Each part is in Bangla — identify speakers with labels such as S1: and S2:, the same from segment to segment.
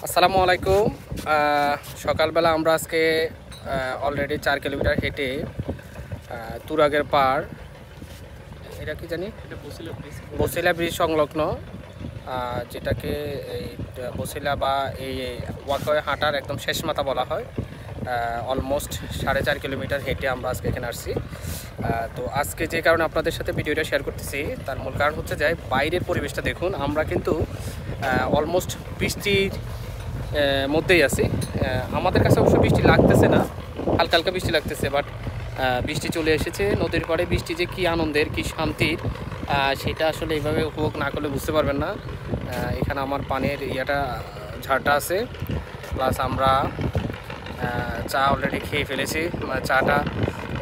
S1: আসসালামু আলাইকুম। সকালবেলা আমরা আজকে অলরেডি 4 কিলোমিটার হেঁটে তুরাগের পাড়, এটা কি জানি, বসিলা ব্রিজ সংলগ্ন, যেটাকে এই বসিলা বা এই ওয়াকওয়ে হাঁটার একদম শেষ মাথা বলা হয়। অলমোস্ট 4.5 কিলোমিটার হেঁটে আমরা আজকে এখানে আসছি। তো আজকে যে কারণে আপনাদের সাথে ভিডিওটা শেয়ার করতেছি, তার মূল কারণ হচ্ছে যে বাইরের পরিবেশটা দেখুন। আমরা কিন্তু অলমোস্ট বৃষ্টির মধ্যেই আছি। আমাদের কাছে অবশ্য বৃষ্টি লাগতেছে না, হালকা হালকা বৃষ্টি লাগতেছে, বাট বৃষ্টি চলে এসেছে। নদীর পাড়ে বৃষ্টি যে কী আনন্দের, কী শান্তির, সেটা আসলে এইভাবে উপভোগ না করলে বুঝতে পারবেন না। এখানে আমার পানির ঝাড়টা আছে, প্লাস আমরা চা অলরেডি খেয়ে ফেলেছি। চাটা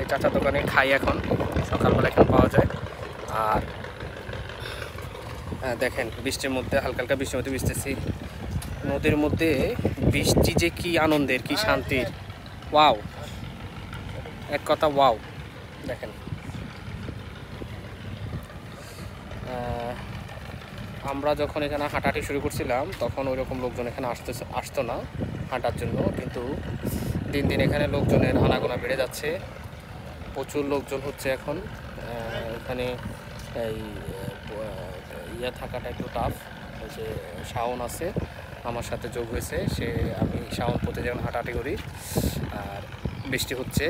S1: এই চাটা দোকানে খাই এখন, সকালবেলা এখন পাওয়া যায়। আর দেখেন বৃষ্টির মধ্যে, হালকা হালকা বৃষ্টির মধ্যে ভিজতেছি। নদীর মধ্যে বৃষ্টি যে কি আনন্দের, কি শান্তির, ওয়াও, এক কথা ওয়াও। দেখেন আমরা যখন এখানে হাঁটাহাঁটি শুরু করছিলাম তখন ওই রকম লোকজন এখানে আসতো না হাঁটার জন্য, কিন্তু দিন দিন এখানে লোকজনের আনাগোনা বেড়ে যাচ্ছে। প্রচুর লোকজন হচ্ছে এখন এখানে। এই থাকাটা একটু টাফ। ওই যে শাওন আছে আমার সাথে যোগ হয়েছে, আমি শাওন প্রতিদিন হাঁটাহাঁটি করি। আর বৃষ্টি হচ্ছে,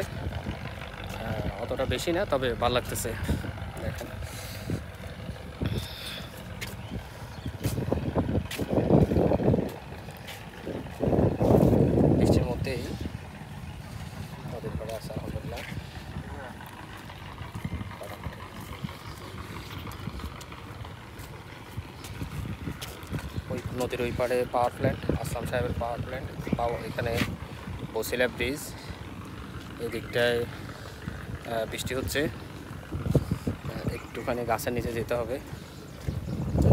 S1: অতটা বেশি না, তবে ভালো লাগতেছে। দেখেন বৃষ্টির মধ্যেই নদীর পাড়ে আছে, আলহামদুলিল্লাহ। ওই নদীর ওই পাড়ে পাওয়ার প্ল্যান্ট, আসলাম সাহেবের পাওয়ার প্ল্যান্ট, এখানে বসিলা ব্রিজ। এই দিকটায় বৃষ্টি হচ্ছে, একটুখানি গাছের নিচে যেতে হবে,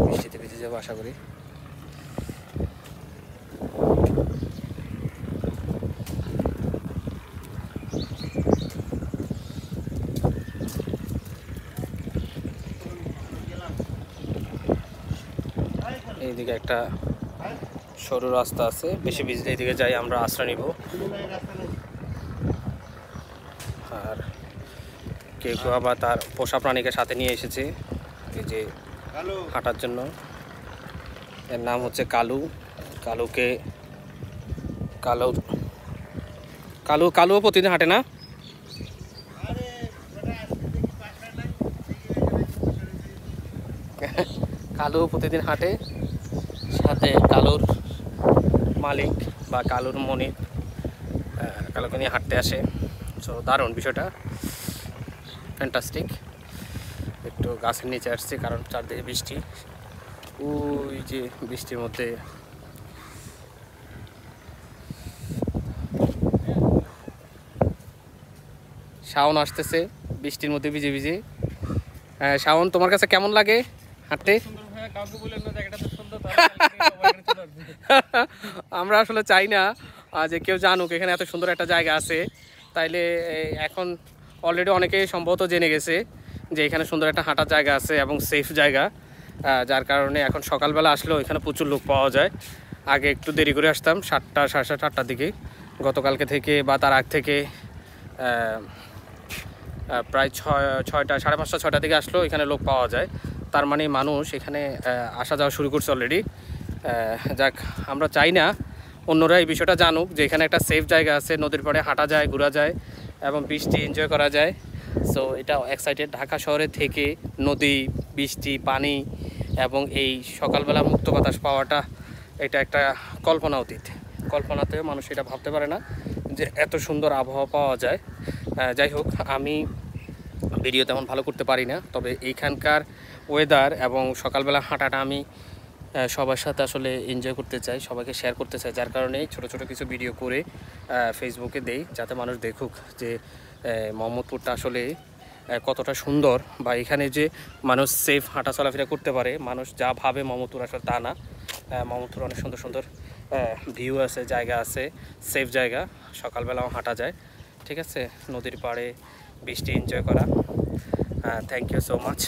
S1: বৃষ্টিতে ভিজে যাবো আশা করি। এইদিকে একটা সরু রাস্তা আছে, বেশি ভিজলে এইদিকে যাই আমরা আশ্রয় নিব। আর কেউ কেউ আবার তার পোষা প্রাণীকে সাথে নিয়ে এসেছে এই যে হাঁটার জন্য। এর নাম হচ্ছে কালু। কালুও প্রতিদিন হাঁটে না? কালুও প্রতিদিন হাঁটে, সাথে কালুর মালিক বা কালুর মনির কালুকে নিয়ে হাঁটতে আসে। সো দারুণ বিষয়টা, ফ্যান্টাস্টিক। একটু গাছের নিচে আসছি কারণ চারদিকে বৃষ্টি। ওই যে বৃষ্টির মধ্যে শাওন আসতেছে, বৃষ্টির মধ্যে ভিজে ভিজে। শাওন, তোমার কাছে কেমন লাগে হাঁটতে? আমরা আসলে চাই না যে কেউ জানুক এখানে এত সুন্দর একটা জায়গা আছে। তাইলে এখন অলরেডি অনেকেই সম্ভবত জেনে গেছে যে এখানে সুন্দর একটা হাঁটার জায়গা আছে এবং সেফ জায়গা, যার কারণে এখন সকালবেলা আসলেও এখানে প্রচুর লোক পাওয়া যায়। আগে একটু দেরি করে আসতাম, 7টা, 7:30, 8টার দিকে। গতকালকে থেকে বা তার আগ থেকে প্রায় 6টা, 5:30, 6টার দিকে আসলেও এখানে লোক পাওয়া যায়। তার মানে মানুষ এখানে আসা যাওয়া শুরু করছে অলরেডি। যাক, আমরা চাই না অন্যরা এই বিষয়টা জানুক যে এখানে একটা সেফ জায়গা আছে, নদীর পাড়ে হাঁটা যায়, ঘোরা যায় এবং বৃষ্টি এনজয় করা যায়। সো এটা এক্সাইটেড। ঢাকা শহরে থেকে নদী, বৃষ্টি, পানি এবং এই সকালবেলা মুক্ত বাতাস পাওয়াটা, এটা একটা কল্পনা অতীত। কল্পনাতেও মানুষ এটা ভাবতে পারে না যে এত সুন্দর আবহাওয়া পাওয়া যায়। যাই হোক, আমি ভিডিও তেমন ভালো করতে পারি না, তবে এইখানকার ওয়েদার এবং সকালবেলা হাঁটাটা আমি সবার সাথে আসলে এনজয় করতে চাই, সবাইকে শেয়ার করতে চাই। যার কারণে ছোট ছোট কিছু ভিডিও করে ফেসবুকে দেই, যাতে মানুষ দেখুক যে মোহাম্মদপুরটা আসলে কতটা সুন্দর, বা এখানে যে মানুষ সেফ হাঁটা চলাফেরা করতে পারে। মানুষ যা ভাবে মোহাম্মদপুর আসলে তা না। মোহাম্মদপুর অনেক সুন্দর সুন্দর ভিউ আছে, জায়গা আছে, সেফ জায়গা, সকালবেলাও হাঁটা যায়। ঠিক আছে, নদীর পাড়ে বৃষ্টি এনজয় করা। Thank you so much.